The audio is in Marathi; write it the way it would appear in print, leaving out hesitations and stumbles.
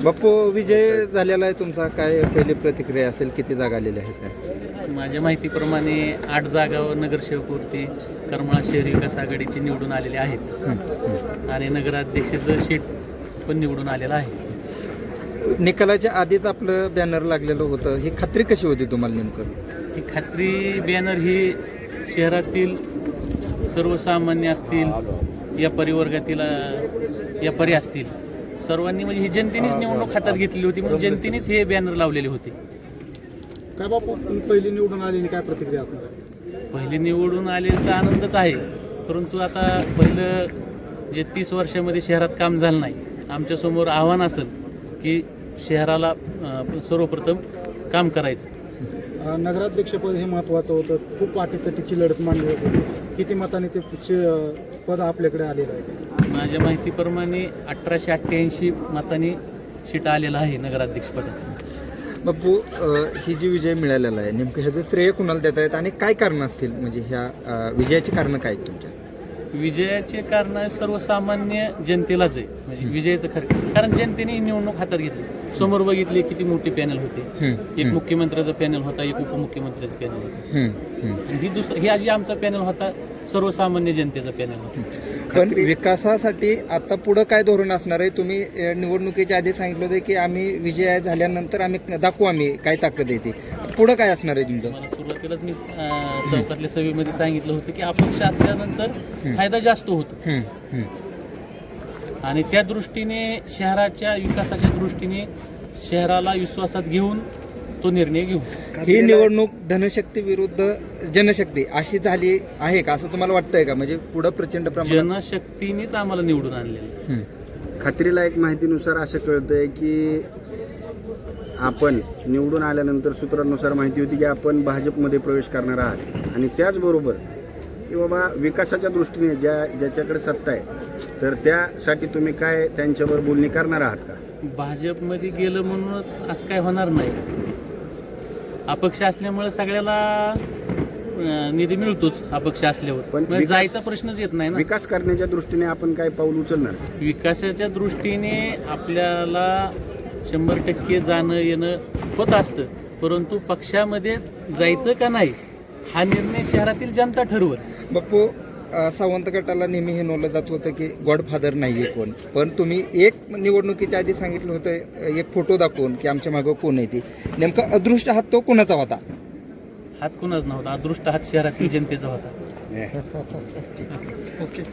बाप्पू, विजय झालेला आहे तुमचा, काय पहिली प्रतिक्रिया असेल? किती जागा आलेल्या आहेत काय? माझ्या माहितीप्रमाणे 8 जागावर नगरसेवकवरती करमाळा शहरी विकास आघाडीचे निवडून आलेले आहेत आणि नगराध्यक्षाचं शीट पण निवडून आलेलं आहे. निकालाच्या आधीच आपलं बॅनर लागलेलं होतं, ही खात्री कशी होती तुम्हाला नेमकं? ही खात्री बॅनर ही शहरातील सर्वसामान्य असतील, व्यापारी वर्गातील व्यापारी असतील, सर्वांनी म्हणजे ही जनतेनेच निवडणूक हातात घेतलेली होती, म्हणून जनतेनेच हे बॅनर लावलेले होते. काय बापू, पहिली निवडून आलेली काय प्रतिक्रिया असणार आहे? पहिले निवडून आलेले तर आनंदच आहे, परंतु आता पहिलं जे 30 वर्षामध्ये शहरात काम झालं नाही, आमच्यासमोर आव्हान असेल की शहराला सर्वप्रथम काम करायचं. नगराध्यक्षपद हे महत्त्वाचं होतं, खूप अटीतटीची लढत मांडली होती. किती मताने ते पद आपल्याकडे आलेलं आहे? माझ्या माहितीप्रमाणे 1888 मतांनी शीट आलेला आहे नगराध्यक्षपदाचं. बाप्पू, ही जी विजय मिळालेला आहे, नेमकं ह्याचं श्रेय कुणाला देत आहेत आणि काय कारणं असतील, म्हणजे ह्या विजयाची कारणं काय आहेत तुमच्या? विजयाचे कारण सर्वसामान्य जनतेलाच आहे, म्हणजे विजयाचं खरं कारण जनतेने ही निवडणूक हातात घेतली. समोर बघितले किती मोठे पॅनल होते, एक मुख्यमंत्र्याचा पॅनल होता, एक उपमुख्यमंत्र्याचा पॅनल होता, आणि ही आजी आमचा पॅनल होता, सर्वसामान्य जनतेचा पॅनल होता. पण विकासासाठी आता पुढं काय धोरण असणार आहे? तुम्ही निवडणुकीच्या आधी सांगितलं होतं की आम्ही विजय झाल्यानंतर आम्ही दाखवू आम्ही काय ताकद येते, पुढं काय असणार आहे तुमचं? मला सुरुवातीलाच मी चौकातल्या सभेमध्ये सांगितलं होतं की अपक्ष असल्यानंतर फायदा जास्त होतो, आणि त्या दृष्टीने शहराच्या विकासाच्या दृष्टीने शहराला विश्वासात घेऊन तो निर्णय घेऊ. ही निवडणूक धनशक्ती विरुद्ध जनशक्ती अशी झाली आहे का, असं तुम्हाला वाटतंय का? म्हणजे पुढं प्रचंड प्रमाणात जनशक्तीनेच आम्हाला निवडून आणलेलं. खात्रीलायक माहितीनुसार असं कळतंय की आपण निवडून आल्यानंतर सूत्रांनुसार माहिती होती की आपण भाजपमध्ये प्रवेश करणार आहात, आणि त्याचबरोबर की बाबा विकासाच्या दृष्टीने ज्याच्याकडे सत्ता आहे तर त्यासाठी तुम्ही काय त्यांच्यावर बोलणी करणार आहात का? भाजपमध्ये गेलं म्हणूनच असं काय होणार नाही. अपक्ष असल्यामुळे सगळ्याला निधी मिळतोच अपक्ष असल्यावर, पण जायचा प्रश्नच येत नाही ना. विकास करण्याच्या दृष्टीने आपण काय पाऊल उचलणार? विकासाच्या दृष्टीने आपल्याला 100% जाणं येणं होत असतं, परंतु पक्षामध्ये जायचं का नाही हा निर्णय शहरातील जनता ठरवल. बाप्पू, सावंत गटाला नेहमी हे नोलं जात होतं की गॉडफादर नाहीये कोण, पण तुम्ही एक निवडणुकीच्या आधी सांगितलं होतं एक फोटो दाखवून की आमच्या मागं कोण आहे ती, नेमका अदृष्ट हात तो कोणाचा होता? हात कुणाच नव्हता, अदृष्ट हात शहरातील जनतेचा होता. ओके.